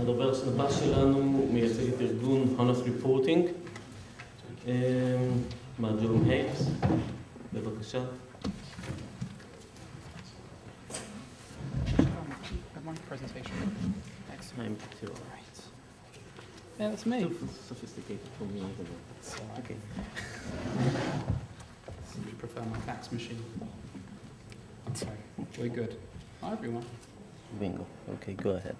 הדובר הבא שלנו מייצג את ארגון Honest Reporting. ג'ום היימס, בבקשה. I'm too right. Yeah, that's me. Too sophisticated for me, isn't it? It's all right. Okay. So you prefer my fax machine? Okay, we're good. Hi, everyone. Bingo. Okay, go ahead.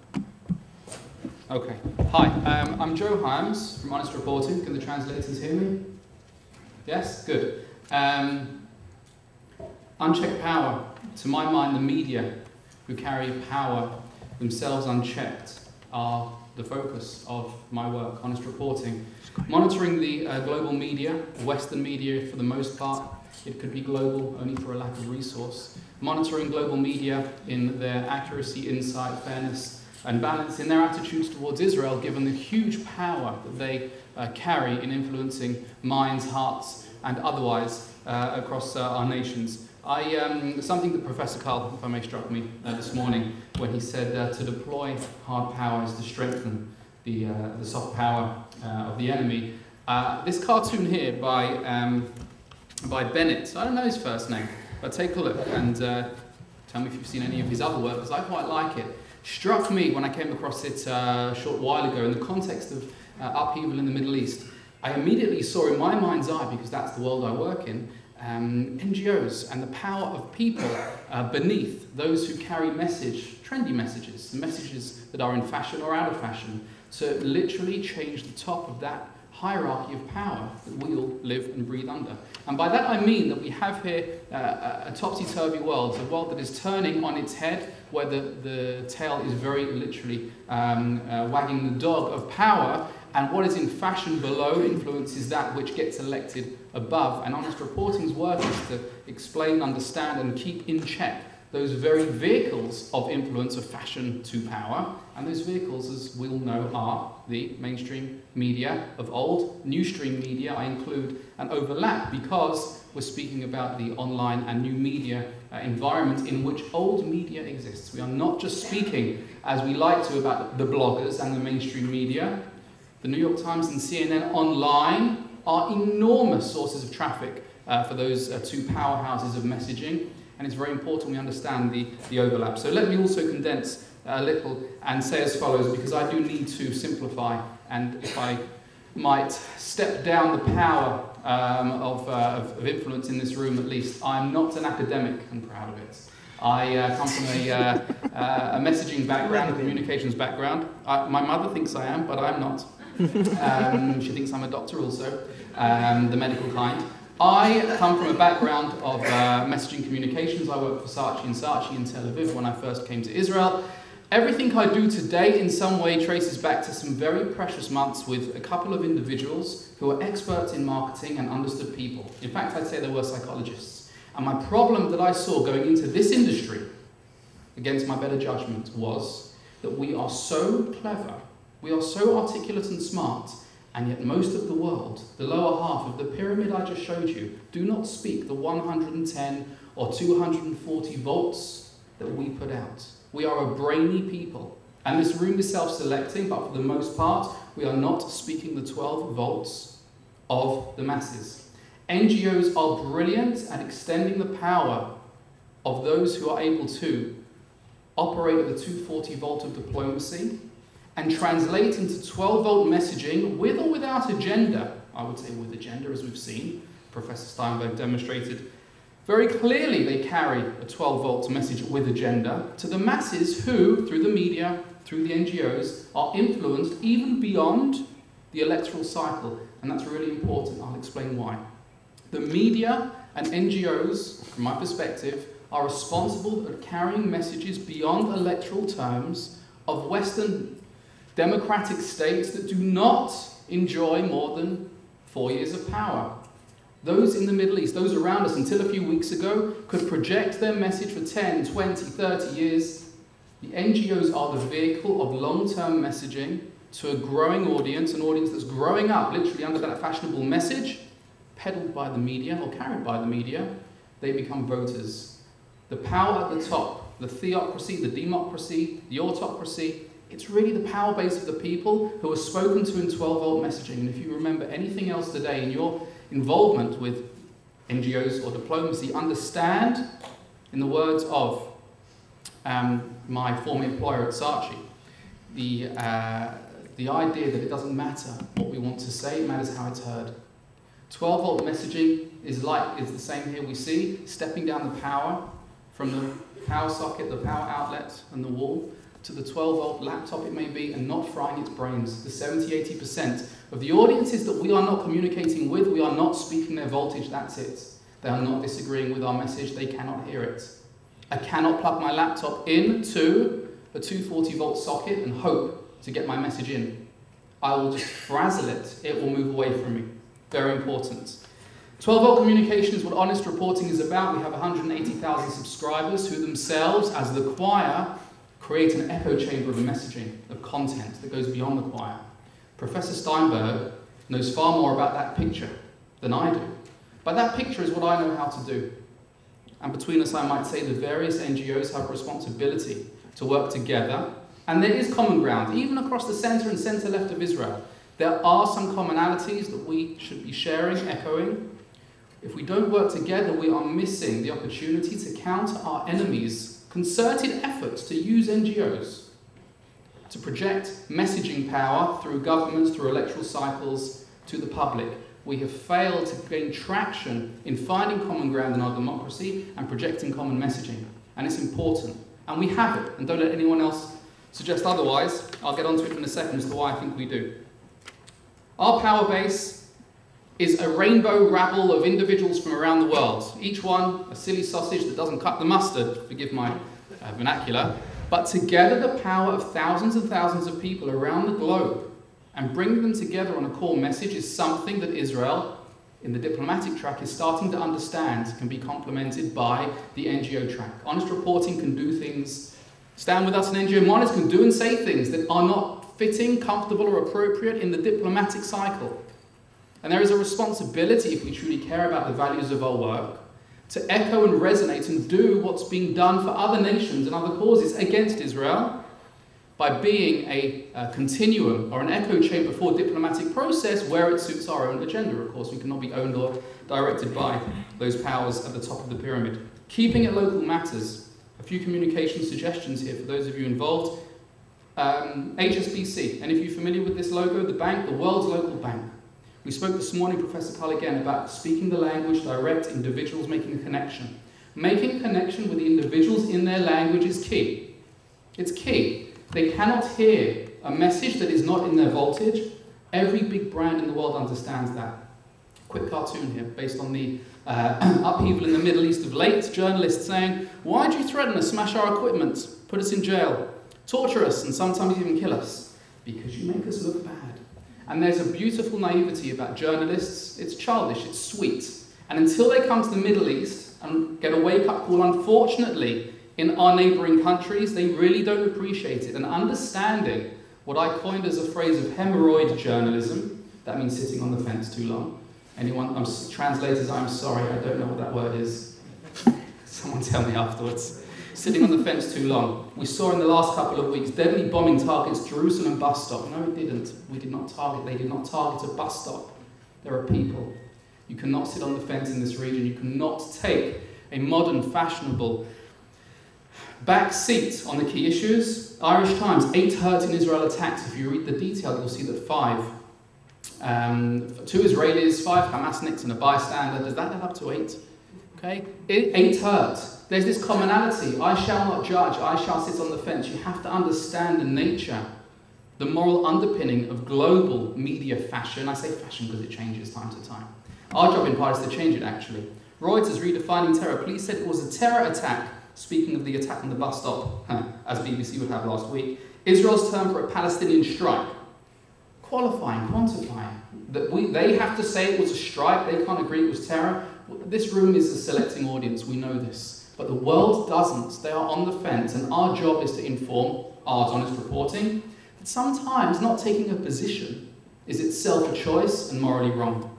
Okay. Hi, I'm Joe Hyams from Honest Reporting. Can the translators hear me? Yes? Good. Unchecked power. To my mind, the media who carry power themselves unchecked are the focus of my work, Honest Reporting. Monitoring the global media, Western media for the most part, it could be global only for a lack of resource. Monitoring global media in their accuracy, insight, fairness and balance in their attitudes towards Israel, given the huge power that they carry in influencing minds, hearts and otherwise across our nations. Something that Professor Carl, if I may, struck me this morning when he said to deploy hard power is to strengthen the soft power of the enemy. This cartoon here by Bennett, I don't know his first name, but take a look and tell me if you've seen any of his other work, because I quite like it. Struck me when I came across it a short while ago in the context of upheaval in the Middle East. I immediately saw in my mind's eye, because that's the world I work in, NGOs and the power of people beneath those who carry trendy messages, messages that are in fashion or out of fashion, to literally change the top of that hierarchy of power that we all live and breathe under. And by that I mean that we have here a topsy-turvy world, a world that is turning on its head, where the tail is very literally wagging the dog of power, and what is in fashion below influences that which gets elected above. And Honest Reporting's work is to explain, understand and keep in check those very vehicles of influence of fashion to power. And those vehicles, as we all know, are the mainstream media of old. New stream media I include an overlap because we're speaking about the online and new media environment in which old media exists. We are not just speaking, as we like to, about the bloggers and the mainstream media. The New York Times and CNN online are enormous sources of traffic for those two powerhouses of messaging, and it's very important we understand the overlap. So let me also condense a little and say as follows, because I do need to simplify, and if I might step down the power of influence in this room at least. I'm not an academic, I'm proud of it. I come from a messaging background, a communications background. My mother thinks I am, but I'm not. She thinks I'm a doctor also, the medical kind. I come from a background of messaging communications. I worked for Saatchi in Tel Aviv when I first came to Israel. Everything I do today in some way traces back to some very precious months with a couple of individuals who are experts in marketing and understood people. In fact, I'd say they were psychologists. And my problem that I saw going into this industry, against my better judgment, was that we are so clever, we are so articulate and smart, and yet most of the world, the lower half of the pyramid I just showed you, do not speak the 110 or 240 volts that we put out. We are a brainy people, and this room is self-selecting, but for the most part, we are not speaking the 12 volts of the masses. NGOs are brilliant at extending the power of those who are able to operate at the 240 volt of diplomacy and translate into 12 volt messaging with or without agenda. I would say with agenda, as we've seen. Professor Steinberg demonstrated very clearly they carry a 12 volt message with agenda to the masses who, through the media, through the NGOs, are influenced even beyond the electoral cycle. And that's really important. I'll explain why. The media and NGOs, from my perspective, are responsible for carrying messages beyond electoral terms of Western democratic states that do not enjoy more than 4 years of power. Those in the Middle East, those around us until a few weeks ago, could project their message for 10, 20, 30 years. The NGOs are the vehicle of long-term messaging to a growing audience, an audience that's growing up literally under that fashionable message, peddled by the media or carried by the media. They become voters. The power at the top, the theocracy, the democracy, the autocracy, It's really the power base of the people who are spoken to in 12-volt messaging. And if you remember anything else today in your involvement with NGOs or diplomacy, understand, in the words of my former employer at Saatchi, the idea that it doesn't matter what we want to say, it matters how it's heard. 12-volt messaging is the same here. We see stepping down the power from the power socket, the power outlet and the wall, to the 12-volt laptop it may be, and not frying its brains. The 70-80% of the audiences that we are not communicating with, we are not speaking their voltage, that's it. They are not disagreeing with our message, they cannot hear it. I cannot plug my laptop into a 240-volt socket and hope to get my message in. I will just frazzle it, it will move away from me. Very important. 12-volt communication is what honest reporting is about. We have 180,000 subscribers who themselves, as the choir, create an echo chamber of messaging, of content that goes beyond the choir. Professor Steinberg knows far more about that picture than I do. But that picture is what I know how to do. And between us, I might say the various NGOs have a responsibility to work together. And there is common ground, even across the centre and centre-left of Israel. There are some commonalities that we should be sharing, echoing. If we don't work together, we are missing the opportunity to counter our enemies' concerted efforts to use NGOs to project messaging power through governments, through electoral cycles, to the public. We have failed to gain traction in finding common ground in our democracy and projecting common messaging. And it's important. And we have it. And don't let anyone else suggest otherwise. I'll get onto it in a second as to why I think we do. Our power base is a rainbow rabble of individuals from around the world. Each one a silly sausage that doesn't cut the mustard, forgive my vernacular. But together the power of thousands and thousands of people around the globe and bringing them together on a core message is something that Israel, in the diplomatic track, is starting to understand can be complemented by the NGO track. Honest reporting can do things, stand with us and NGO monitors can do and say things that are not fitting, comfortable or appropriate in the diplomatic cycle. And there is a responsibility, if we truly care about the values of our work, to echo and resonate and do what's being done for other nations and other causes against Israel by being a continuum or an echo chamber for diplomatic process where it suits our own agenda. Of course, we cannot be owned or directed by those powers at the top of the pyramid. Keeping it local matters. A few communication suggestions here for those of you involved. HSBC, and if you're familiar with this logo, the bank, the world's local bank. We spoke this morning, Professor Cull, again, about speaking the language, direct individuals making a connection. Making a connection with the individuals in their language is key. It's key. They cannot hear a message that is not in their voltage. Every big brand in the world understands that. Quick cartoon here, based on the upheaval in the Middle East of late. Journalists saying, why do you threaten us, smash our equipment, put us in jail, torture us, and sometimes even kill us? Because you make us look bad. And there's a beautiful naivety about journalists. It's childish, it's sweet. And until they come to the Middle East and get a wake-up call, unfortunately, in our neighbouring countries, they really don't appreciate it. And understanding what I coined as a phrase of hemorrhoid journalism, that means sitting on the fence too long. Anyone, translators, I'm sorry, I don't know what that word is. Someone tell me afterwards. Sitting on the fence too long. We saw in the last couple of weeks deadly bombing targets Jerusalem bus stop. No, it didn't. We did not target. They did not target a bus stop. There are people. You cannot sit on the fence in this region. You cannot take a modern, fashionable back seat on the key issues. Irish Times, 8 hurt in Israel attacks. If you read the detail, you'll see that 5. 2 Israelis, 5 Hamasniks and a bystander. Does that add up to 8? Okay, 8 hurt. There's this commonality. I shall not judge. I shall sit on the fence. You have to understand the nature, the moral underpinning of global media fashion. I say fashion because it changes time to time. Our job in part is to change it, actually. Reuters redefining terror. Police said it was a terror attack. Speaking of the attack on the bus stop, as BBC would have last week. Israel's term for a Palestinian strike. Qualifying, quantifying. They have to say it was a strike. They can't agree it was terror. This room is a selecting audience. We know this. But the world doesn't. They are on the fence, and our job is to inform our honest reporting that sometimes not taking a position is itself a choice and morally wrong.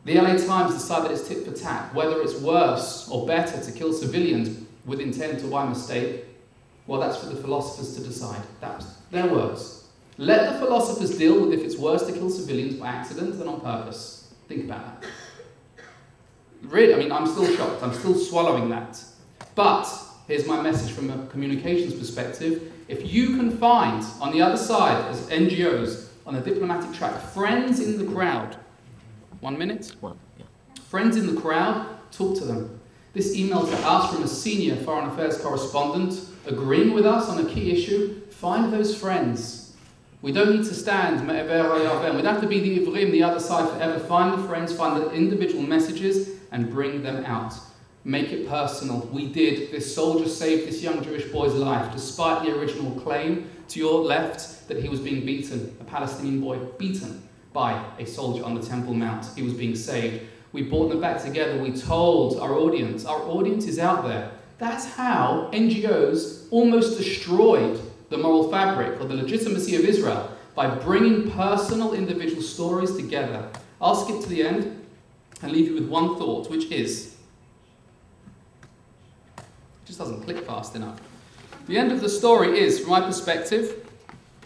The LA Times decide that it's tit for tat, whether it's worse or better to kill civilians with intent or by mistake. Well, that's for the philosophers to decide. That's their words. Let the philosophers deal with if it's worse to kill civilians by accident than on purpose. Think about that. Really, I mean, I'm still shocked. I'm still swallowing that. But here's my message from a communications perspective. If you can find, on the other side, as NGOs, on the diplomatic track, friends in the crowd. 1 minute? Well, yeah. Friends in the crowd, talk to them. This email to us from a senior foreign affairs correspondent agreeing with us on a key issue. Find those friends. We don't need to stand. We don't have to be the Ivrim, the other side forever. Find the friends, find the individual messages and bring them out. Make it personal. We did. This soldier saved this young Jewish boy's life, despite the original claim to your left that he was being beaten, a Palestinian boy beaten by a soldier on the Temple Mount. He was being saved. We brought them back together. We told our audience is out there. That's how NGOs almost destroyed the moral fabric or the legitimacy of Israel, by bringing personal individual stories together. I'll skip to the end and leave you with one thought, which is, it just doesn't click fast enough. The end of the story is, from my perspective,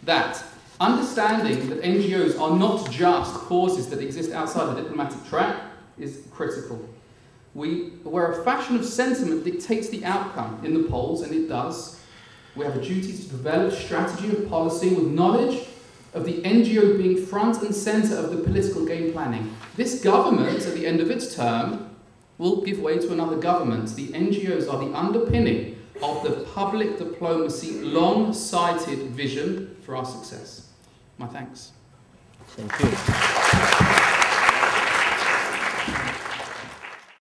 that understanding that NGOs are not just causes that exist outside the diplomatic track is critical. Where a fashion of sentiment dictates the outcome in the polls, and it does, we have a duty to develop strategy of policy with knowledge of the NGO being front and centre of the political game planning. This government, at the end of its term, will give way to another government. The NGOs are the underpinning of the public diplomacy long-sighted vision for our success. My thanks. Thank you.